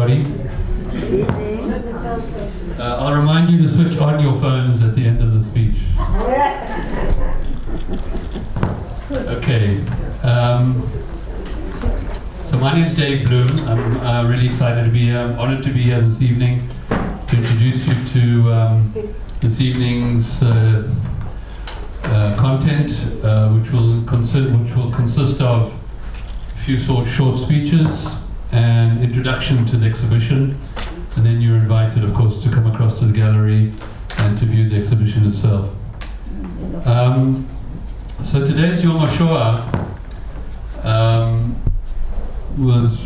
everybody. I'll remind you to switch on your phones at the end of the speech. Okay. So my name is Dave Bloom. I'm really excited to be here. I'm honored to be here this evening to introduce you to this evening's content, which will consist of a few short speeches and introduction to the exhibition, and then you're invited, of course, to come across to the gallery and to view the exhibition itself. So today's Yom HaShoah was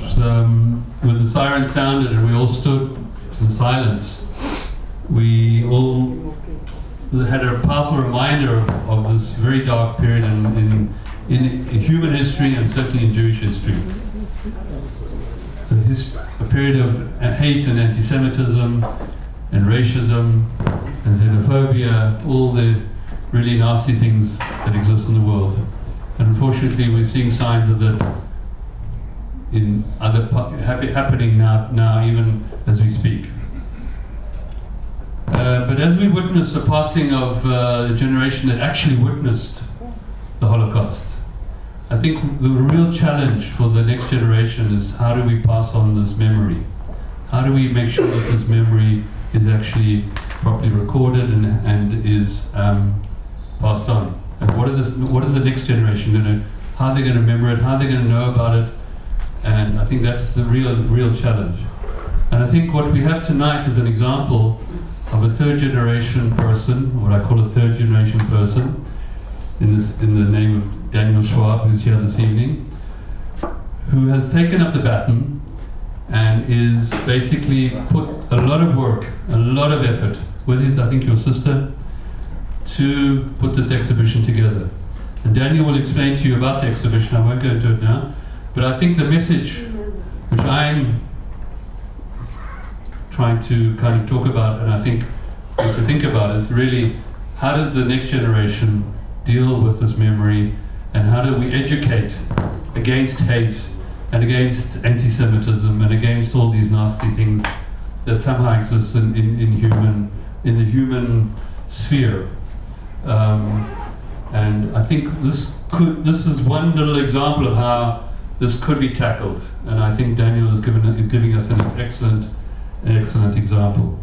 when the siren sounded and we all stood in silence. We all had a powerful reminder of this very dark period in human history and certainly in Jewish history. A period of hate and anti-Semitism and racism and xenophobia, all the really nasty things that exist in the world. And unfortunately, we're seeing signs of that in other happening now, even as we speak. But as we witness the passing of the generation that actually witnessed the Holocaust, I think the real challenge for the next generation is how do we pass on this memory? How do we make sure that this memory is actually properly recorded and is passed on? And what is the next generation going to, how are they going to remember it, how are they going to know about it? And I think that's the real challenge. And I think what we have tonight is an example of a third generation person, what I call a third generation person, in the name of Danie Schwab, who's here this evening, who has taken up the baton and is basically put a lot of work, a lot of effort, with his, I think, your sister, to put this exhibition together. And Daniel will explain to you about the exhibition. I won't go into it now, but I think the message which I'm trying to kind of talk about, and I think to think about, is really how does the next generation deal with this memory, and how do we educate against hate and against anti-Semitism and against all these nasty things that somehow exist in the human sphere. And I think this is one little example of how this could be tackled, and I think Daniel is giving us an excellent example.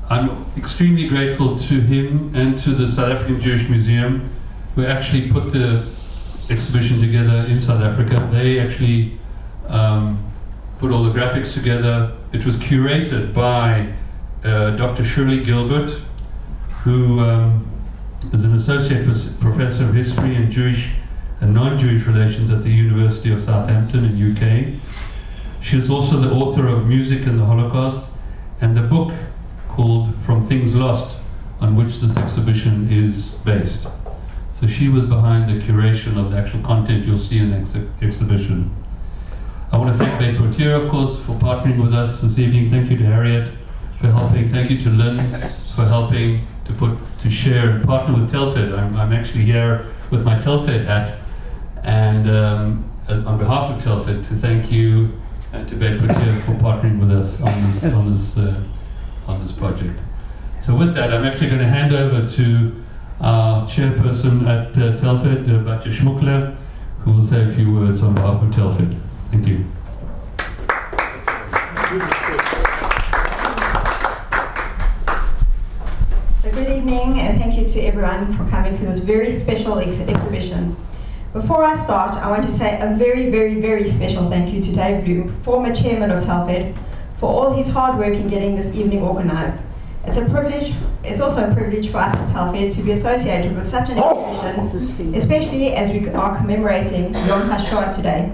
I'm extremely grateful to him and to the South African Jewish Museum, who actually put the exhibition together in South Africa. They actually put all the graphics together. It was curated by Dr. Shirley Gilbert, who is an associate professor of history and Jewish and non-Jewish relations at the University of Southampton in UK. She is also the author of Music and the Holocaust and the book called From Things Lost, on which this exhibition is based. So she was behind the curation of the actual content you'll see in the exhibition. I want to thank Beit Portier, of course, for partnering with us this evening. Thank you to Harriet for helping. Thank you to Lynn for helping to share and partner with Telfed. I'm actually here with my Telfed hat, and on behalf of Telfed, to thank you and to Beit Portier for partnering with us on this project. So with that, I'm actually going to hand over to our chairperson at Telfed, Batya Schmuckler, who will say a few words on behalf of Telfed. Thank you. So good evening, and thank you to everyone for coming to this very special exhibition. Before I start, I want to say a very, very, very special thank you to Dave Bloom, former chairman of Telfed, for all his hard work in getting this evening organized. It's also a privilege for us at Telfed to be associated with such an exhibition, especially as we are commemorating Yom HaShoah today.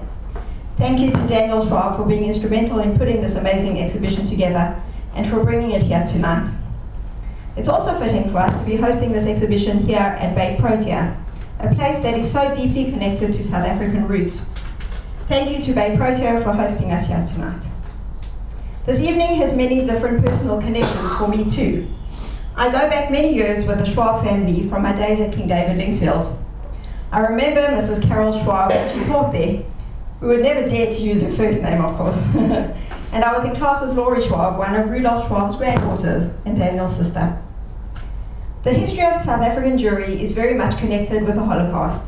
Thank you to Danie Schwab for being instrumental in putting this amazing exhibition together and for bringing it here tonight. It's also fitting for us to be hosting this exhibition here at Beit Portier, a place that is so deeply connected to South African roots. Thank you to Beit Portier for hosting us here tonight. This evening has many different personal connections for me too. I go back many years with the Schwab family from my days at King David Linksfield. I remember Mrs. Carol Schwab when she taught there. We would never dare to use her first name, of course. and I was in class with Danie Schwab, one of Rudolf Schwab's granddaughters and Daniel's sister. The history of South African Jewry is very much connected with the Holocaust,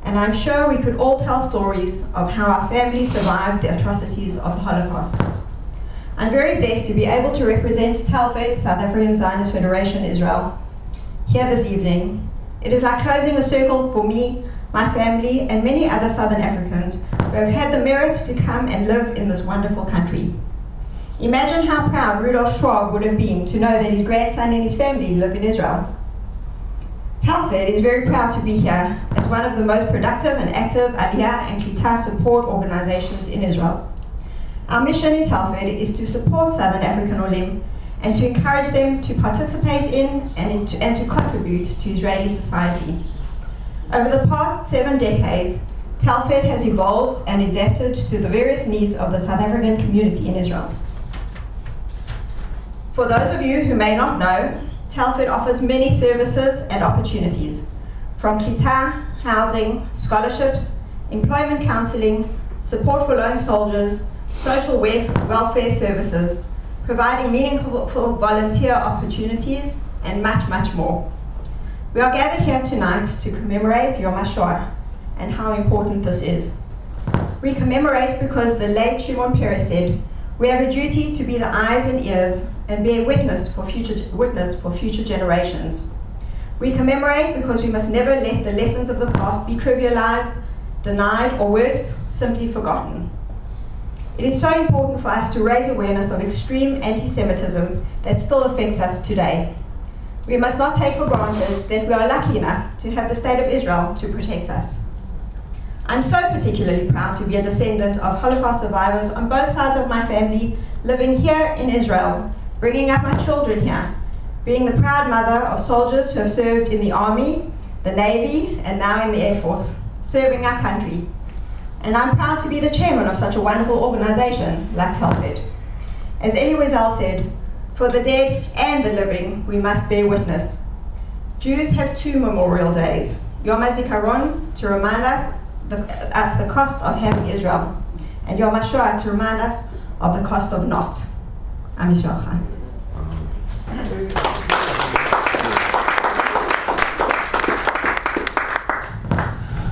and I'm sure we could all tell stories of how our families survived the atrocities of the Holocaust. I'm very blessed to be able to represent Telford, South African Zionist Federation, Israel, here this evening. It is like closing a circle for me, my family, and many other Southern Africans who have had the merit to come and live in this wonderful country. Imagine how proud Rudolf Schwab would have been to know that his grandson and his family live in Israel. Telford is very proud to be here as one of the most productive and active Aliyah and Klita support organizations in Israel. Our mission in Telford is to support Southern African Olim and to encourage them to participate in and to contribute to Israeli society. Over the past 7 decades, Telford has evolved and adapted to the various needs of the South African community in Israel. For those of you who may not know, Telford offers many services and opportunities, from Klita, housing, scholarships, employment counseling, support for lone soldiers, social welfare services, providing meaningful volunteer opportunities, and much, much more. We are gathered here tonight to commemorate Yom HaShoah and how important this is. We commemorate because the late Shimon Peres said, "We have a duty to be the eyes and ears and be a witness for future generations." We commemorate because we must never let the lessons of the past be trivialized, denied, or worse, simply forgotten. It is so important for us to raise awareness of extreme anti-Semitism that still affects us today. We must not take for granted that we are lucky enough to have the State of Israel to protect us. I'm so particularly proud to be a descendant of Holocaust survivors on both sides of my family, living here in Israel, bringing up my children here, being the proud mother of soldiers who have served in the Army, the Navy, and now in the Air Force, serving our country. And I'm proud to be the chairman of such a wonderful organization like Telford. As Elie Wiesel said, "For the dead and the living, we must bear witness." Jews have 2 memorial days, Yom HaZikaron to remind us the cost of having Israel, and Yom HaShoah to remind us of the cost of not. Am Yisrael Chai.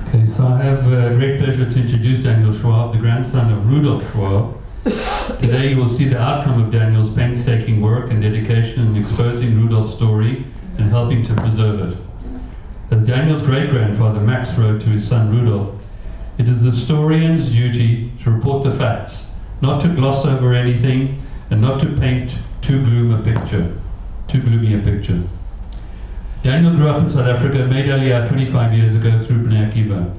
Okay, so I have great pleasure to introduce Danie Schwab, the grandson of Rudolf Schwab. Today you will see the outcome of Daniel's painstaking work and dedication in exposing Rudolf's story and helping to preserve it. As Daniel's great-grandfather Max wrote to his son Rudolf, "It is the historian's duty to report the facts, not to gloss over anything and not to paint too gloomy a picture." Daniel grew up in South Africa and made Aliyah 25 years ago through Bnei Akiva.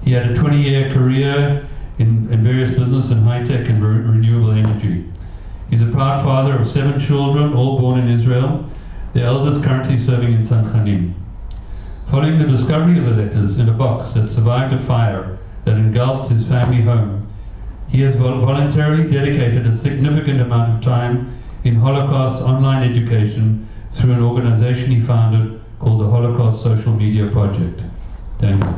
He had a 20-year career in various business and high-tech and renewable energy. He's a proud father of 7 children, all born in Israel, the eldest currently serving in Sanchanim. Following the discovery of the letters in a box that survived a fire that engulfed his family home, he has voluntarily dedicated a significant amount of time in Holocaust online education through an organization he founded called the Holocaust Social Media Project. Daniel.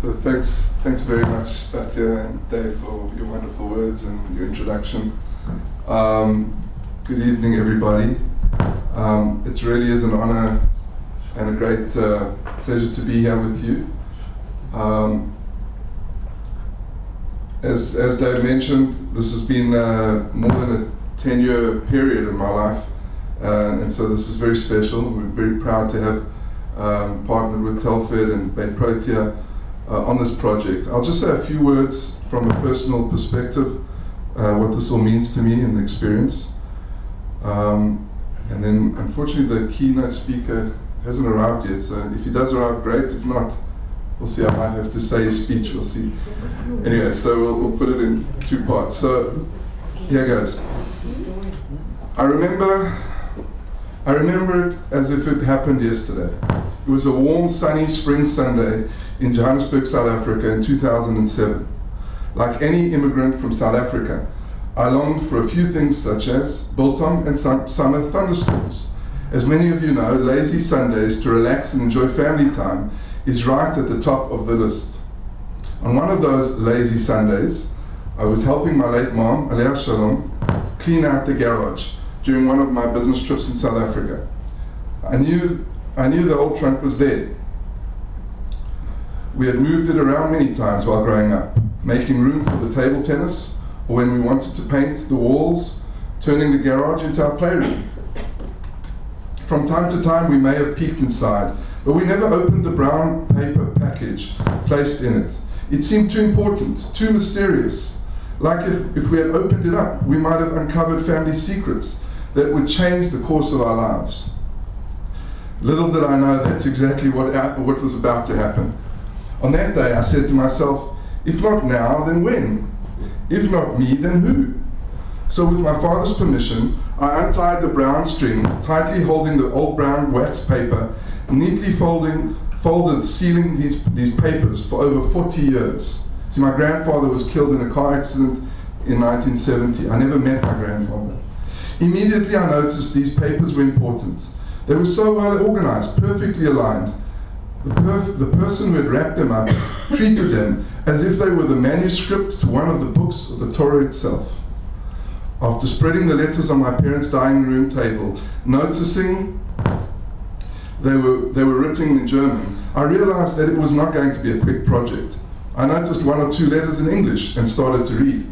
So thanks very much, Batya and Dave, for your wonderful words and your introduction. Good evening, everybody. It really is an honor and a great pleasure to be here with you. As Dave mentioned, this has been more than a 10-year period in my life, and so this is very special. We're very proud to have partnered with Telford and Beit Protea on this project. I'll just say a few words from a personal perspective, what this all means to me and the experience. And then, unfortunately, the keynote speaker hasn't arrived yet, so if he does arrive, great. If not, we'll see. I might have to say his speech, we'll see. Anyway, so we'll put it in 2 parts. So, here goes. I remember it as if it happened yesterday. It was a warm, sunny spring Sunday in Johannesburg, South Africa in 2007. Like any immigrant from South Africa, I longed for a few things such as biltong and summer thunderstorms, As many of you know, lazy Sundays to relax and enjoy family time is right at the top of the list. On one of those lazy Sundays, I was helping my late mom, Alea Shalom, clean out the garage during one of my business trips in South Africa. I knew the old trunk was there. We had moved it around many times while growing up, making room for the table tennis, or when we wanted to paint the walls, turning the garage into our playroom. From time to time we may have peeked inside, but we never opened the brown paper package placed in it. It seemed too important, too mysterious. Like if we had opened it up, we might have uncovered family secrets that would change the course of our lives. Little did I know that's exactly what was about to happen. On that day, I said to myself, if not now, then when? If not me, then who? So with my father's permission, I untied the brown string, tightly holding the old brown wax paper, neatly folded, sealing these papers for over 40 years. See, my grandfather was killed in a car accident in 1970. I never met my grandfather. Immediately I noticed these papers were important. They were so well organized, perfectly aligned. The person who had wrapped them up treated them as if they were the manuscripts to one of the books of the Torah itself. After spreading the letters on my parents' dining room table, noticing they were written in German, I realized that it was not going to be a quick project. I noticed one or two letters in English and started to read.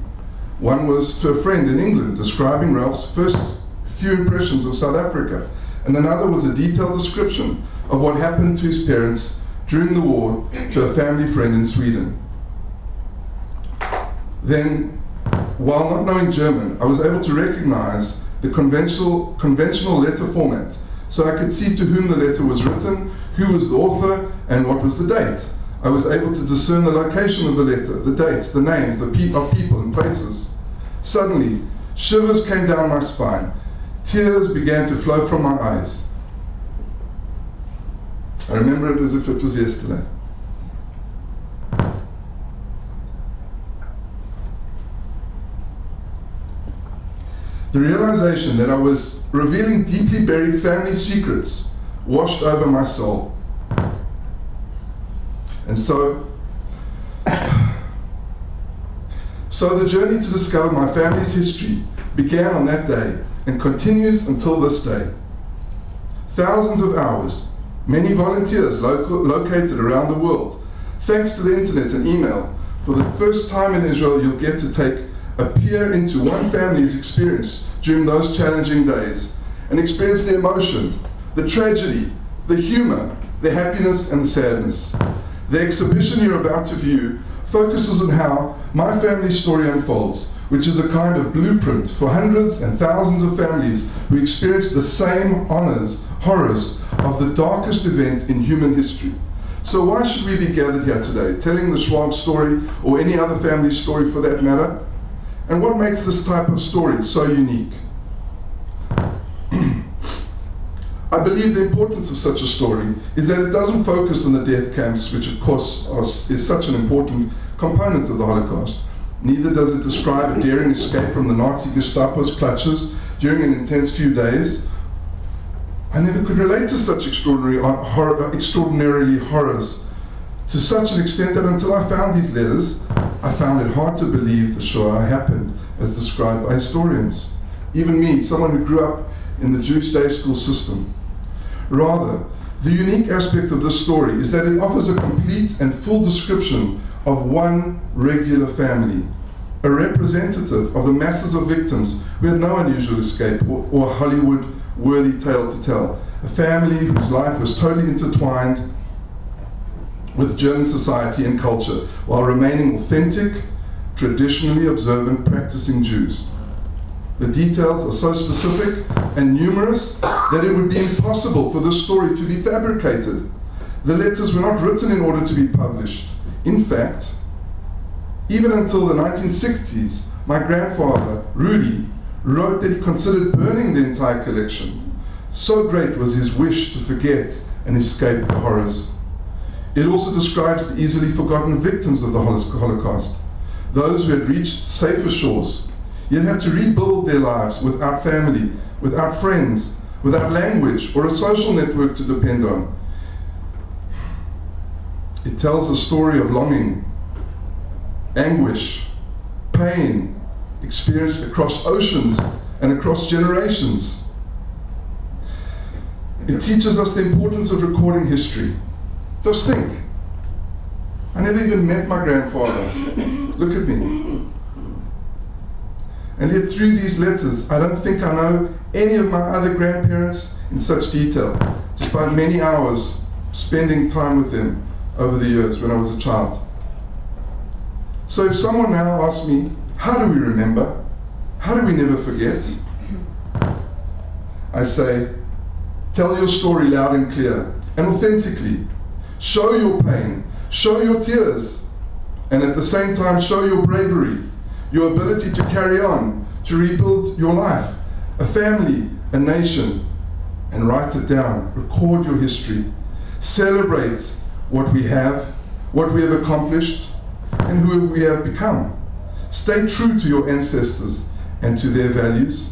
One was to a friend in England describing Ralph's first few impressions of South Africa, and another was a detailed description of what happened to his parents during the war to a family friend in Sweden. Then, while not knowing German, I was able to recognize the conventional letter format, so I could see to whom the letter was written, who was the author, and what was the date. I was able to discern the location of the letter, the dates, the names, of people and places. Suddenly, shivers came down my spine. Tears began to flow from my eyes. I remember it as if it was yesterday. The realization that I was revealing deeply buried family secrets washed over my soul. And so the journey to discover my family's history began on that day and continues until this day. Thousands of hours, many volunteers located around the world. Thanks to the internet and email, for the first time in Israel, you'll get to a peer into one family's experience during those challenging days and experience the emotion, the tragedy, the humor, the happiness and the sadness. The exhibition you're about to view focuses on how my family's story unfolds, which is a kind of blueprint for hundreds and thousands of families who experience the same horrors of the darkest event in human history. So why should we be gathered here today, telling the Schwab story or any other family story for that matter? And what makes this type of story so unique? I believe the importance of such a story is that it doesn't focus on the death camps, which of course is such an important component of the Holocaust. Neither does it describe a daring escape from the Nazi Gestapo's clutches during an intense few days. I never could relate to such extraordinary horrors, to such an extent that until I found these letters, I found it hard to believe the Shoah happened as described by historians. Even me, someone who grew up in the Jewish day school system. Rather, the unique aspect of this story is that it offers a complete and full description of one regular family, a representative of the masses of victims who had no unusual escape or Hollywood-worthy tale to tell, a family whose life was totally intertwined with German society and culture, while remaining authentic, traditionally observant, practicing Jews. The details are so specific and numerous that it would be impossible for this story to be fabricated. The letters were not written in order to be published. In fact, even until the 1960s, my grandfather, Rudy, wrote that he considered burning the entire collection. So great was his wish to forget and escape the horrors. It also describes the easily forgotten victims of the Holocaust, those who had reached safer shores, yet had to rebuild their lives without family, without friends, without language or a social network to depend on. It tells a story of longing, anguish, pain, experienced across oceans and across generations. It teaches us the importance of recording history. Just think, I never even met my grandfather. Look at me. And yet through these letters, I don't think I know any of my other grandparents in such detail, despite many hours spending time with them over the years when I was a child. So if someone now asks me, how do we remember? How do we never forget? I say, tell your story loud and clear and authentically. Show your pain, show your tears, and at the same time show your bravery, your ability to carry on, to rebuild your life, a family, a nation, and write it down. Record your history. Celebrate what we have, what we have accomplished, and who we have become. Stay true to your ancestors and to their values.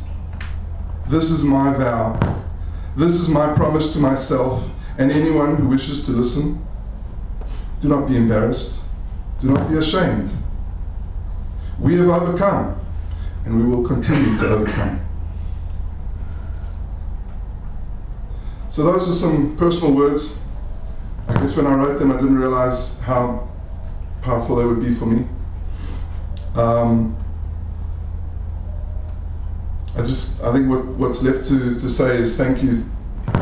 This is my vow. This is my promise to myself and anyone who wishes to listen. Do not be embarrassed. Do not be ashamed. We have overcome, and we will continue to overcome. So those are some personal words. I guess when I wrote them, I didn't realize how powerful they would be for me. I think what's left to say is thank you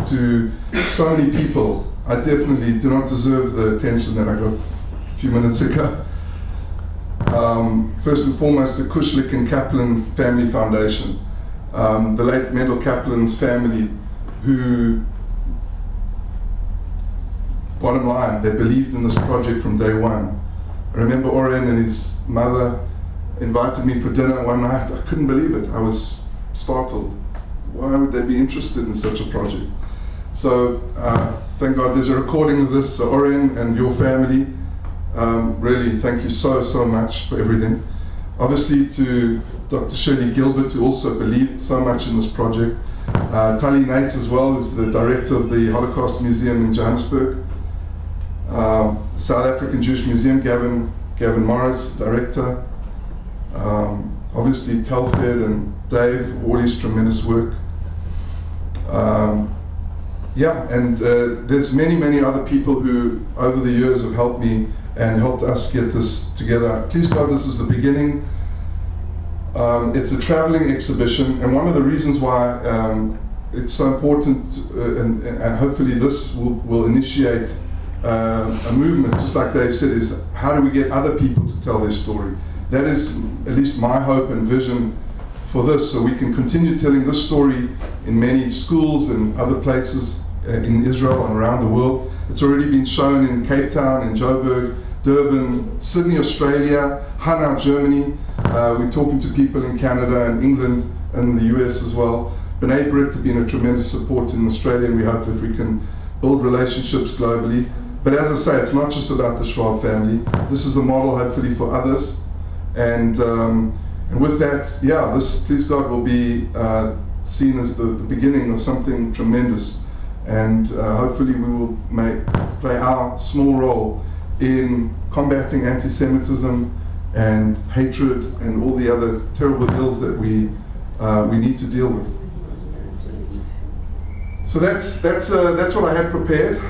to so many people. I definitely do not deserve the attention that I got a few minutes ago. First and foremost, the Kushlik and Kaplan Family Foundation, the late Mendel Kaplan's family, who, bottom line, they believed in this project from day one. I remember Oren and his mother invited me for dinner one night. I couldn't believe it. I was startled. Why would they be interested in such a project? So thank God there's a recording of this. So Oren and your family, really thank you so much for everything. Obviously to Dr. Shirley Gilbert, who also believed so much in this project. Tali Nates as well, who's the director of the Holocaust Museum in Johannesburg. South African Jewish Museum, Gavin Morris, director. Obviously Telfed and Dave, all his tremendous work. There's many other people who over the years have helped me and helped us get this together. Please God, this is the beginning. It's a traveling exhibition, and one of the reasons why it's so important, and hopefully this will initiate a movement, just like Dave said, is how do we get other people to tell their story? That is at least my hope and vision for this, so we can continue telling this story in many schools and other places in Israel and around the world. It's already been shown in Cape Town, in Joburg, Durban, Sydney, Australia, Hanau, Germany. We're talking to people in Canada and England and the US as well. B'nai Brit have been a tremendous support in Australia, and we hope that we can build relationships globally. But as I say, it's not just about the Schwab family. This is a model hopefully for others. And with that, this, please God, will be seen as the beginning of something tremendous. And hopefully we will play our small role in combating anti-Semitism and hatred and all the other terrible ills that we need to deal with. So that's what I had prepared.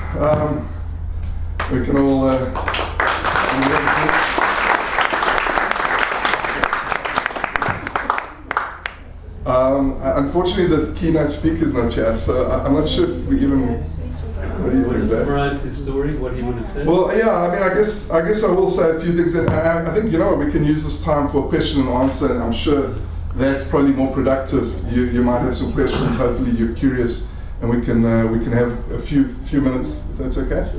We can all. Unfortunately, the keynote speaker's not here, so I'm not sure if we even. What do you think, Dave? Summarize his story. What he would have said. Well, I guess I will say a few things, and I think we can use this time for question and answer, and I'm sure that's probably more productive. You might have some questions. Hopefully, you're curious, and we can have a few minutes if that's okay.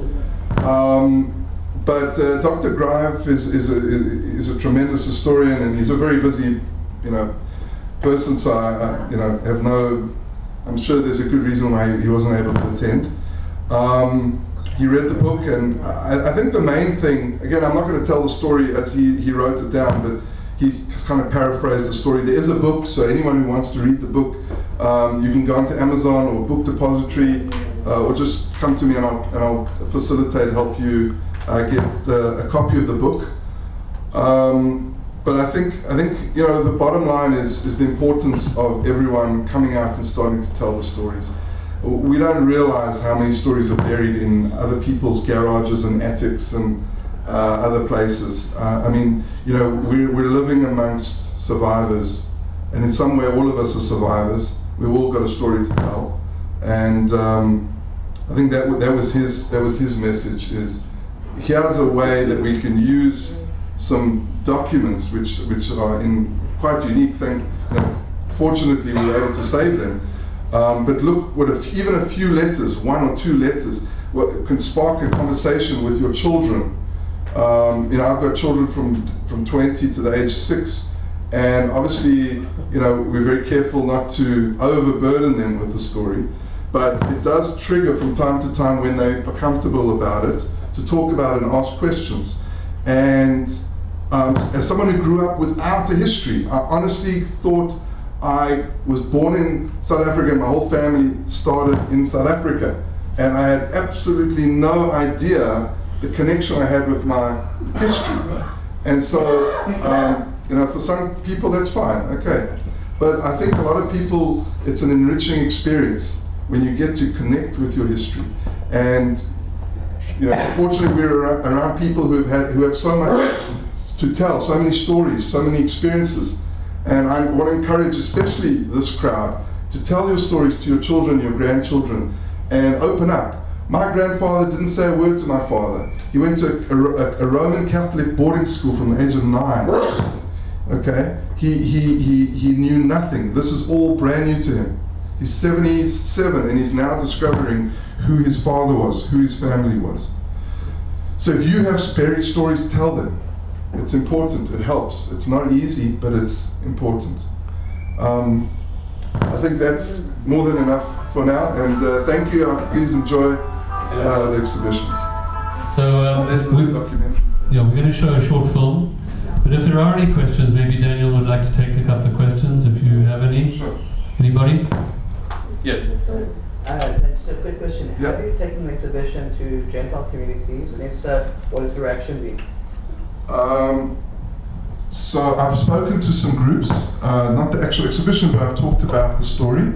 But Dr. Grive is a tremendous historian, and he's a very busy, person. So I'm sure there's a good reason why he wasn't able to attend. He read the book, and I think the main thing, again, I'm not going to tell the story as he wrote it down, but he's kind of paraphrased the story. There is a book, so anyone who wants to read the book, You can go onto Amazon or Book Depository, or just come to me and I'll facilitate, help you get a copy of the book. But I think the bottom line is the importance of everyone coming out and starting to tell the stories. We don't realize how many stories are buried in other people's garages and attics and other places. We're living amongst survivors, and in some way all of us are survivors. We've all got a story to tell, and I think that was his message. Is here's a way that we can use some documents which are in quite unique thing. Fortunately, we were able to save them. But look, even a few letters, 1 or 2 letters, can spark a conversation with your children. I've got children from 20 to the age 6, and obviously, we're very careful not to overburden them with the story. But it does trigger from time to time, when they are comfortable about it, to talk about it and ask questions. And as someone who grew up without a history, I honestly thought I was born in South Africa and my whole family started in South Africa. And I had absolutely no idea the connection I had with my history. And so, for some people that's fine, okay. But I think a lot of people, it's an enriching experience when you get to connect with your history. And fortunately we're around people who have so much to tell, so many stories, so many experiences. And I want to encourage especially this crowd to tell your stories to your children, your grandchildren, and open up. My grandfather didn't say a word to my father. He went to a Roman Catholic boarding school from the age of 9. Okay? He knew nothing. This is all brand new to him. He's 77 and he's now discovering who his father was, who his family was. So if you have buried stories, tell them. It's important, it helps. It's not easy, but it's important. I think that's more than enough for now, and thank you. Please enjoy the exhibition. So there's the documentary. Yeah, we're going to show a short film, but if there are any questions, maybe Daniel would like to take a couple of questions if you have any. Sure. Anybody? Yes. Just a quick question. Yeah. Have you taken the exhibition to Gentile communities, and if so, what has the reaction been? So I've spoken to some groups, not the actual exhibition, but I've talked about the story.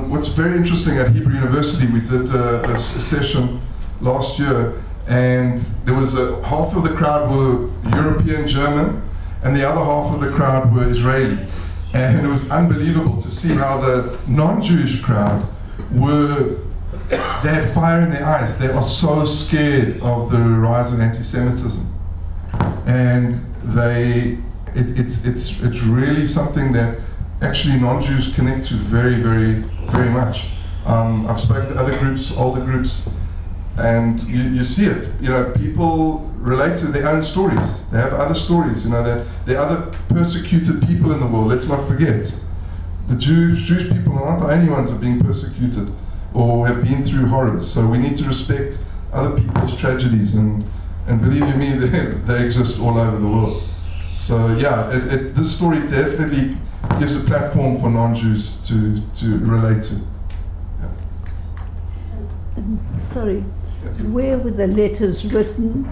What's very interesting, at Hebrew University, we did a session last year, and there was half of the crowd were European German, and the other half of the crowd were Israeli. And it was unbelievable to see how the non-Jewish crowd they had fire in their eyes. They are so scared of the rise of anti-Semitism. And it's really something that actually non-Jews connect to very, very, very much. I've spoken to other groups, older groups, and you see it. People relate to their own stories. They have other stories. There are other persecuted people in the world. Let's not forget. The Jewish people are not the only ones who are being persecuted or have been through horrors. So we need to respect other people's tragedies, and believe you me, they exist all over the world. So yeah, this story definitely gives a platform for non-Jews to relate to. Yeah. Sorry, where were the letters written?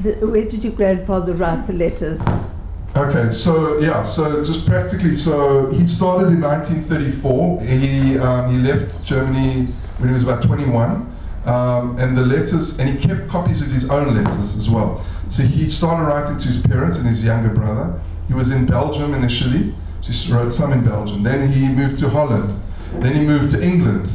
Where did your grandfather write the letters? Okay, so just practically, so he started in 1934. He left Germany when he was about 21. And the letters, and he kept copies of his own letters as well. So he started writing to his parents and his younger brother. He was in Belgium initially, just wrote some in Belgium. Then he moved to Holland. Then he moved to England.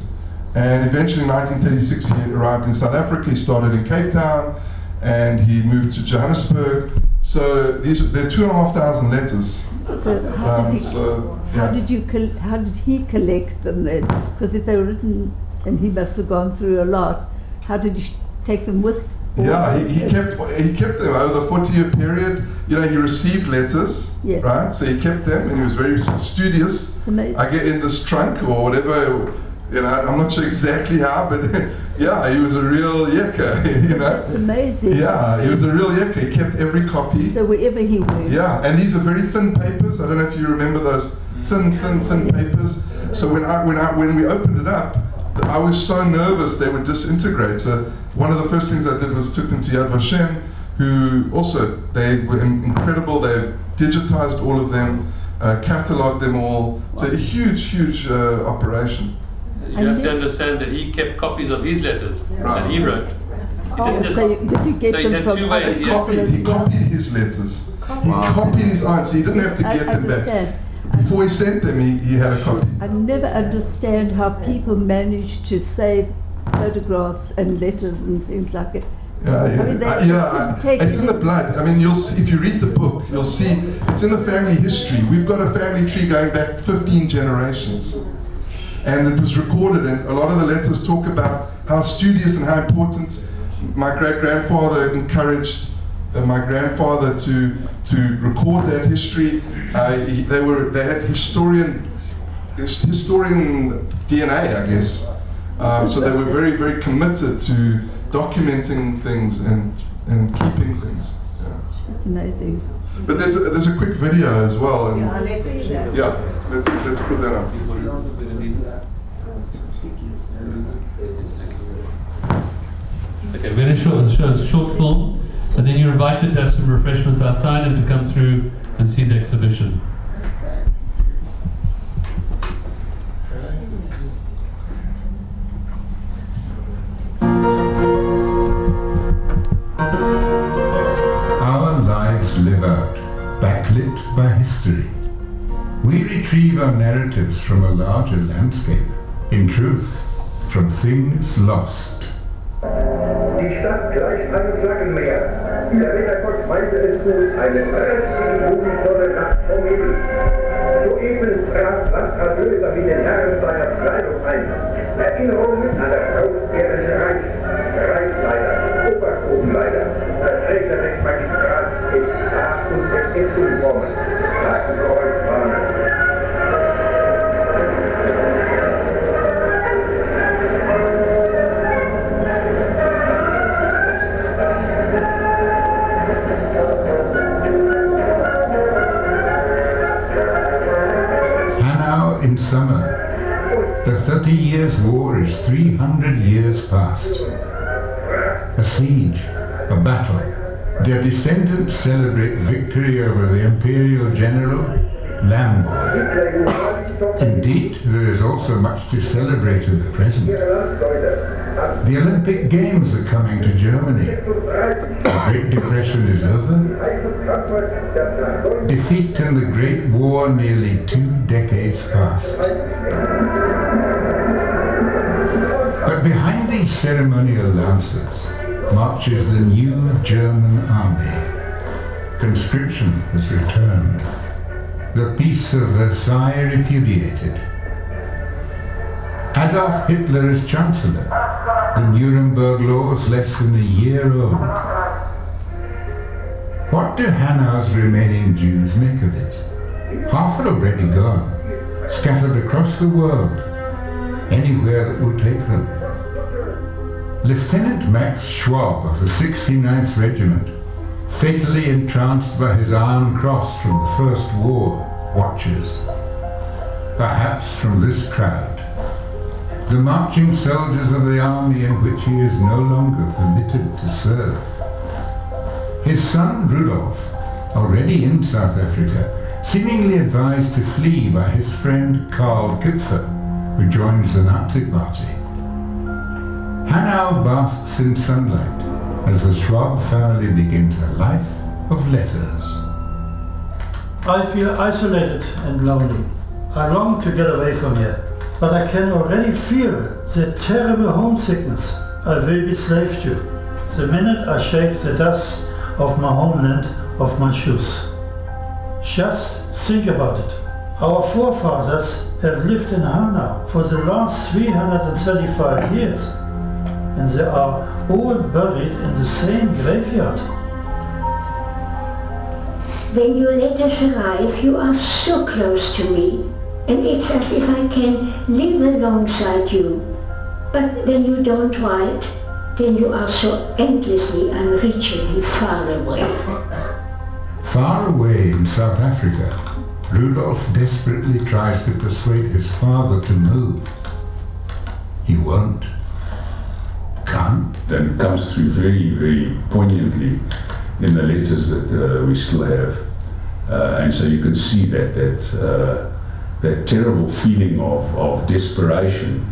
And eventually in 1936 he arrived in South Africa. He started in Cape Town and he moved to Johannesburg. So there are 2,500 letters. So how did he collect them then? Because if they were written, and he must have gone through a lot, how did he take them with? Yeah, he kept them over the 40-year period. He received letters, yes. Right? So he kept them, and he was very studious. I get in this trunk or whatever. I'm not sure exactly how, but yeah, he was a real yekker. It's amazing. Yeah, he was a real yekker. He kept every copy. So wherever he went. Yeah, and these are very thin papers. I don't know if you remember those thin papers. So when we opened it up, I was so nervous they would disintegrate. So one of the first things I did was took them to Yad Vashem, who also, they were incredible. They've digitized all of them, cataloged them all. It's a huge operation. You have to understand that he kept copies of his letters that he wrote. Oh, so did you get so he them had from two other ways. He people copied, as he well? copied his letters. He copied his own, so he didn't have to get them back. understand. Before he sent them, he had a copy. I never understand how people manage to save photographs and letters and things like that. It's in the blood. I mean, you'll see, if you read the book, you'll see it's in the family history. We've got a family tree going back 15 generations. And it was recorded, and a lot of the letters talk about how studious and how important my great-grandfather encouraged my grandfather to record that history. They had historian DNA, I guess. So they were very committed to documenting things and keeping things. Yeah. That's amazing. But there's a quick video as well. And Let's see that. yeah, let's put that up. Okay, very short film, and then you're invited to have some refreshments outside and to come through and see the exhibition. Our lives live out, backlit by history. We retrieve our narratives from a larger landscape, in truth, from things lost. Die Stadt gleicht einem Flaggenmeer. Der Rittergott meinte es wohl eine prächtige, ruhmvolle Nacht vom Himmel. Soeben trat Landradöser wie den Herren seiner Kleidung ein. Erinnerungen an das Hausbärische Reich. Reichsleiter, Obergruppenleiter, Vertreter des Magistrats in Staat- und Exilformen, Hakenkreuzfahnen. In summer, the 30 Years' War is 300 years past. A siege, a battle. Their descendants celebrate victory over the imperial general, Lambo. Indeed, there is also much to celebrate in the present. The Olympic Games are coming to Germany. The Great Depression is over. Defeat in the Great War nearly 2 decades past. But behind these ceremonial lances marches the new German army. Conscription has returned. The Peace of Versailles repudiated. Adolf Hitler is Chancellor. The Nuremberg laws less than a year old. What do Hanau's remaining Jews make of it? Half are already gone, scattered across the world, anywhere that will take them. Lieutenant Max Schwab of the 69th Regiment, fatally entranced by his Iron Cross from the First War, watches. Perhaps from this crowd. The marching soldiers of the army in which he is no longer permitted to serve. His son Rudolf, already in South Africa, seemingly advised to flee by his friend Karl Kupfer, who joins the Nazi party. Hanau basks in sunlight as the Schwab family begins a life of letters. I feel isolated and lonely. I long to get away from here. But I can already feel the terrible homesickness I will be slave to, the minute I shake the dust of my homeland off my shoes. Just think about it. Our forefathers have lived in Hanau for the last 335 years, and they are all buried in the same graveyard. When your letters arrive, you are so close to me. And it's as if I can live alongside you. But when you don't write, then you are so endlessly, unreachably far away. Far away in South Africa, Rudolf desperately tries to persuade his father to move. He won't. Can't. And it comes through very, very poignantly in the letters that we still have. And so you can see that terrible feeling of desperation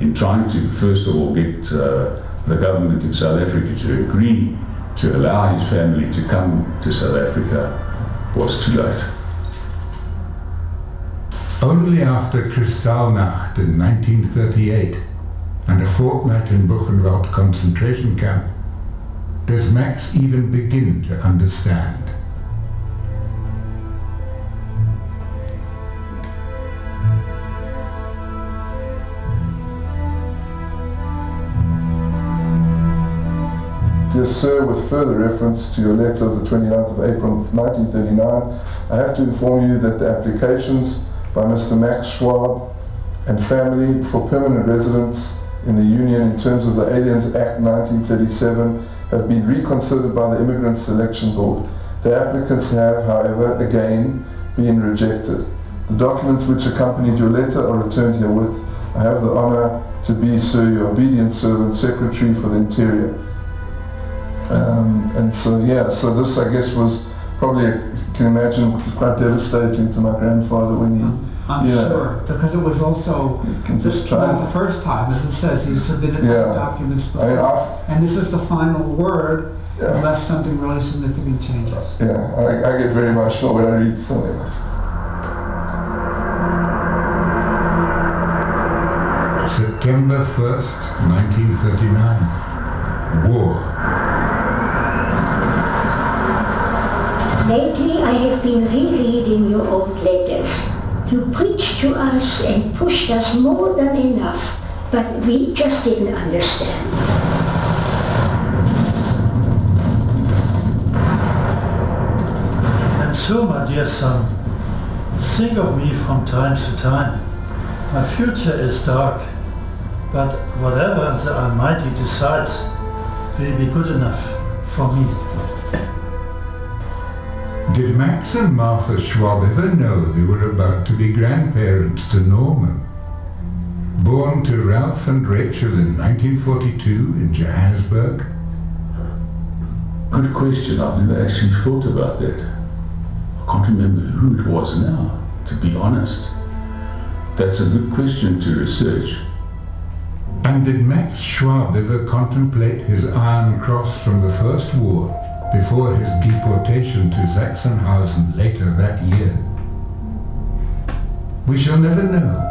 in trying to, first of all, get the government in South Africa to agree to allow his family to come to South Africa was too late. Only after Kristallnacht in 1938 and a fortnight in Buchenwald concentration camp does Max even begin to understand. Dear Sir, with further reference to your letter of the 29th of April 1939, I have to inform you that the applications by Mr. Max Schwab and family for permanent residence in the Union in terms of the Aliens Act 1937 have been reconsidered by the Immigrant Selection Board. The applicants have, however, again been rejected. The documents which accompanied your letter are returned herewith. I have the honor to be, Sir, your obedient servant, Secretary for the Interior. And so this, I guess, was probably, you can imagine, quite devastating to my grandfather when he... I'm sure, because it was also not the first time, as it says, he submitted documents before. And this is the final word, unless something really significant changes. Yeah, I get very emotional when I read something like this. September 1st, 1939. War. Lately I have been rereading your old letters. You preached to us and pushed us more than enough, but we just didn't understand. And so, my dear son, think of me from time to time. My future is dark, but whatever the Almighty decides will be good enough for me. Did Max and Martha Schwab ever know they were about to be grandparents to Norman? Born to Ralph and Rachel in 1942 in Johannesburg? Good question. I've never actually thought about that. I can't remember who it was now, to be honest. That's a good question to research. And did Max Schwab ever contemplate his Iron Cross from the First War before his deportation to Sachsenhausen later that year? We shall never know.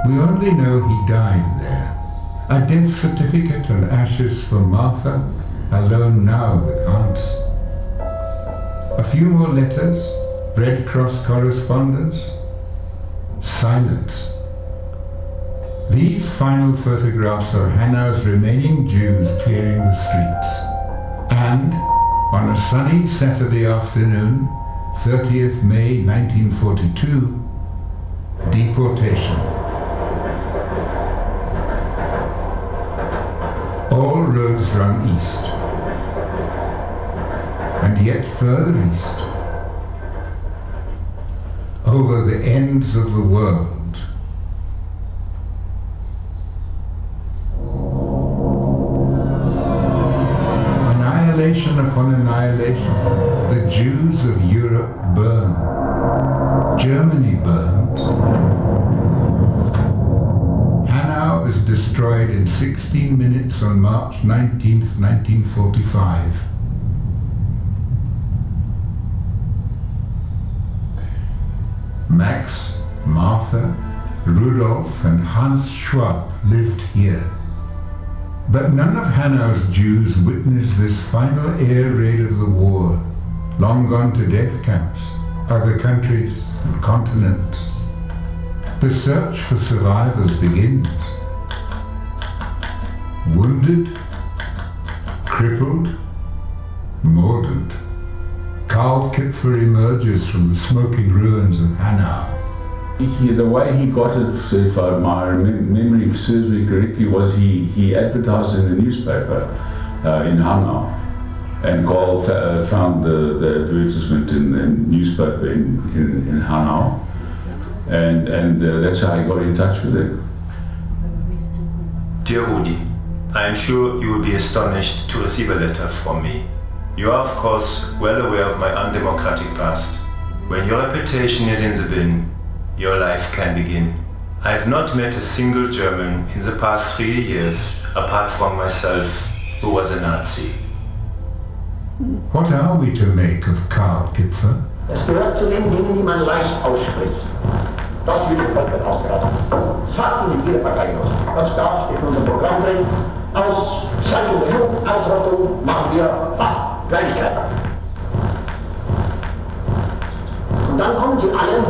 We only know he died there. A death certificate and ashes for Martha, alone now with Hans. A few more letters, Red Cross correspondence, silence. These final photographs are Hanau's remaining Jews clearing the streets. And on a sunny Saturday afternoon, 30th May 1942, deportation. All roads run east, and yet further east, over the ends of the world. Annihilation upon annihilation, the Jews of Europe burn. Germany burns. Hanau is destroyed in 16 minutes on March 19th, 1945. Max, Martha, Rudolf and Hans Schwab lived here. But none of Hanau's Jews witnessed this final air raid of the war, long gone to death camps, other countries and continents. The search for survivors begins. Wounded, crippled, mordant, Karl Kipfer emerges from the smoking ruins of Hanau. The way he got it, if my memory serves me correctly, was he advertised in the newspaper in Hanau. And Carl found the advertisement in the newspaper in Hanau, and that's how I got in touch with him. Dear Rudi, I am sure you will be astonished to receive a letter from me. You are, of course, well aware of my undemocratic past. When your reputation is in the bin, your life can begin. I have not met a single German in the past 3 years, apart from myself, who was a Nazi. What are we to make of Karl Kipfer? Es gehört zu den Dingen, die man leicht ausspricht. Das will das Volk wird ausgelassen. Das sagt Ihnen jede Partei aus. Das darf steht in unserem Programm drin. Aus Zeitung der Jugend, Ausrottung machen wir Kleinigkeit. Und dann kommen sie alle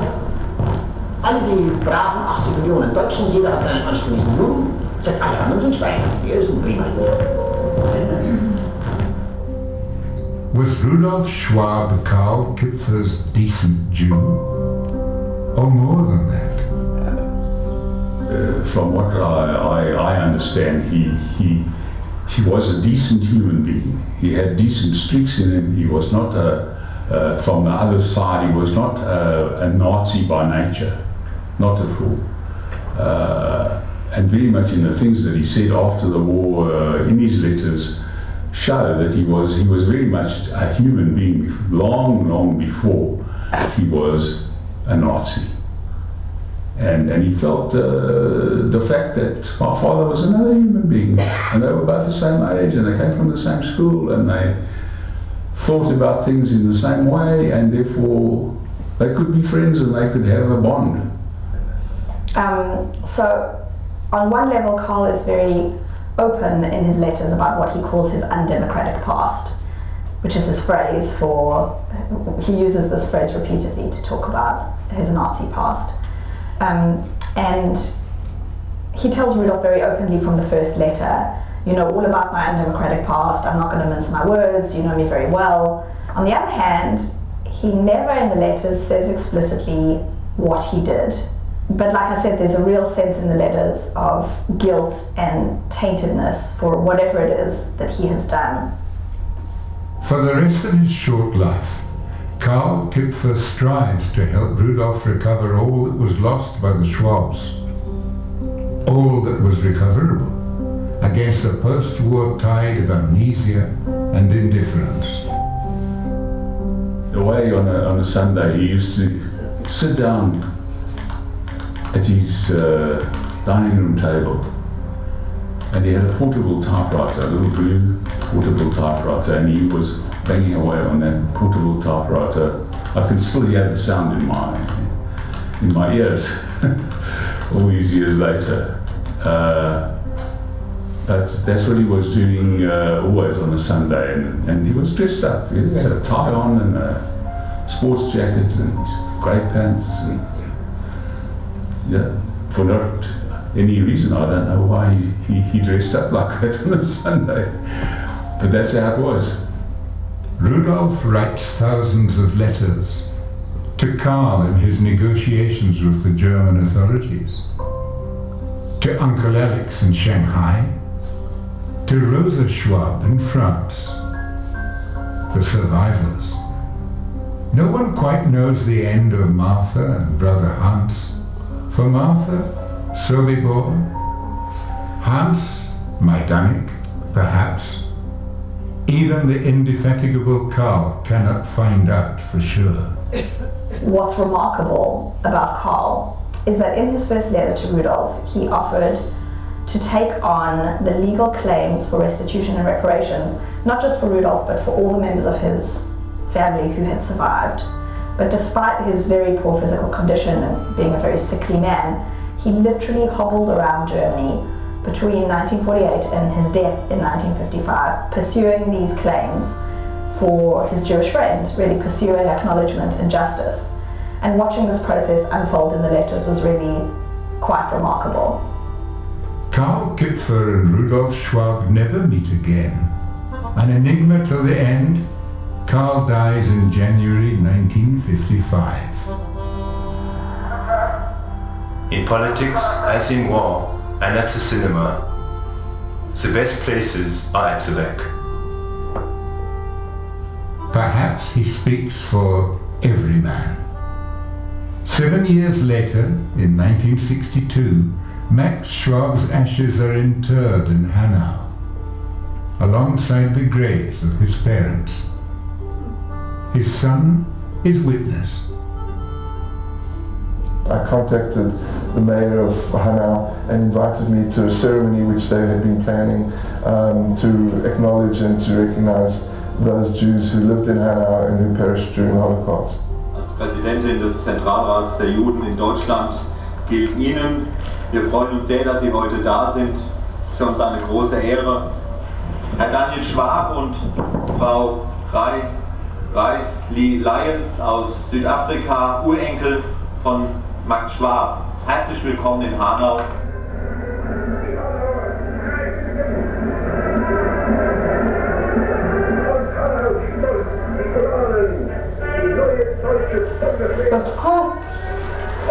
die braven 80 Millionen Deutschen, jeder hat einen anständigen Juden, sagt, alle haben uns in Stein. Hier ist ein prima Was Rudolf Schwab Karl Kipfer's decent Jew? Or more than that? From what I understand, he was a decent human being. He had decent streaks in him. He was not from the other side. He was not a Nazi by nature, not at all. And very much in the things that he said after the war, in his letters, show that he was very much a human being long before he was a Nazi. And he felt the fact that my father was another human being, and they were both the same age, and they came from the same school, and they thought about things in the same way, and therefore they could be friends and they could have a bond. So on one level, Karl is very open in his letters about what he calls his undemocratic past, which is his phrase for, he uses this phrase repeatedly to talk about his Nazi past. And he tells Rudolf very openly from the first letter, you know all about my undemocratic past, I'm not going to mince my words, you know me very well. On the other hand, he never in the letters says explicitly what he did. But like I said, there's a real sense in the letters of guilt and taintedness for whatever it is that he has done. For the rest of his short life, Karl Kipfer strives to help Rudolf recover all that was lost by the Schwabs, all that was recoverable, against a post-war tide of amnesia and indifference. The way on a Sunday he used to sit down at his dining room table, and he had a portable typewriter, a little blue portable typewriter, and he was banging away on that portable typewriter. I can still hear the sound in my ears all these years later. But that's what he was doing always on a Sunday, and he was dressed up. He had a tie on and a sports jacket and grey pants, and yeah, for not any reason. I don't know why he dressed up like that on a Sunday, but that's how it was. Rudolf writes thousands of letters to Karl in his negotiations with the German authorities, to Uncle Alex in Shanghai, to Rosa Schwab in France, the survivors. No one quite knows the end of Martha and brother Hans. For Martha, Sobibor, Hans, Majdanek, perhaps. Even the indefatigable Karl cannot find out for sure. What's remarkable about Karl is that in his first letter to Rudolf, he offered to take on the legal claims for restitution and reparations, not just for Rudolf, but for all the members of his family who had survived. But despite his very poor physical condition and being a very sickly man, he literally hobbled around Germany between 1948 and his death in 1955, pursuing these claims for his Jewish friend, really pursuing acknowledgement and justice. And watching this process unfold in the letters was really quite remarkable. Karl Kipfer and Rudolf Schwab never meet again. An enigma till the end, Karl dies in January 1955. In politics, as in war, and at the cinema, the best places are at the back. Perhaps he speaks for every man. 7 years later, in 1962, Max Schwab's ashes are interred in Hanau, alongside the graves of his parents. His son is witness. I contacted the mayor of Hanau and invited me to a ceremony which they had been planning to acknowledge and to recognize those Jews who lived in Hanau and who perished during the Holocaust. Als Präsidentin des Zentralrats der Juden in Deutschland gilt Ihnen. Wir freuen uns sehr, dass Sie heute da sind. Es ist für uns eine große Ehre. Herr Danie Schwab und Frau Lyons aus Südafrika, Urenkel von Max Schwab. Herzlich willkommen in Hanau. It's quite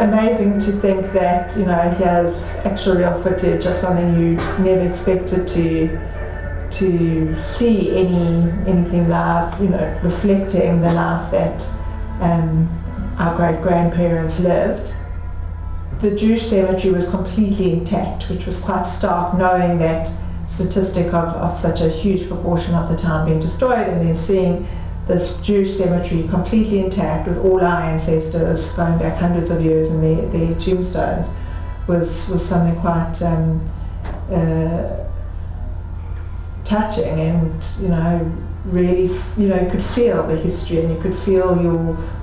amazing to think that, you know, he has actual real footage of something you never expected to see anything live, you know, reflecting the life that our great-grandparents lived. The Jewish cemetery was completely intact, which was quite stark, knowing that statistic of such a huge proportion of the town being destroyed, and then seeing this Jewish cemetery completely intact with all our ancestors going back hundreds of years in their tombstones was something quite touching, and, you know, really, you know, you could feel the history, and you could feel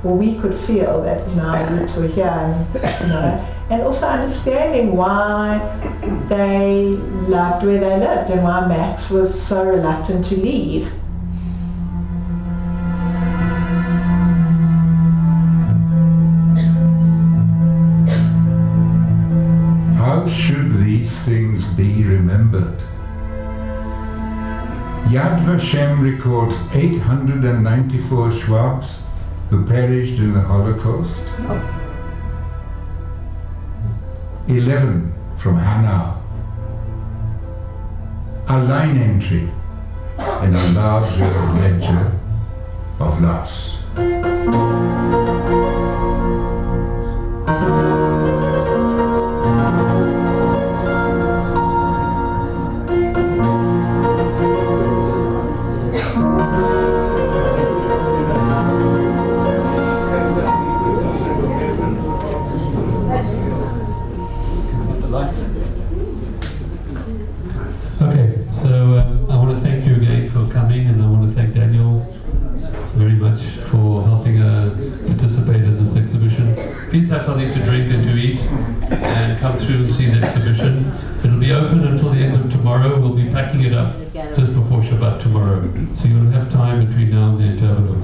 we could feel that, you know, our roots were here, and, you know, and also understanding why they loved where they lived and why Max was so reluctant to leave. How should these things be remembered? Yad Vashem records 894 Schwabs who perished in the Holocaust. 11 from Hanau. A line entry in a larger ledger of loss. Please have something to drink and to eat, and come through and see the exhibition. It'll be open until the end of tomorrow. We'll be packing it up just before Shabbat tomorrow. So you'll have time between now and then to have a look.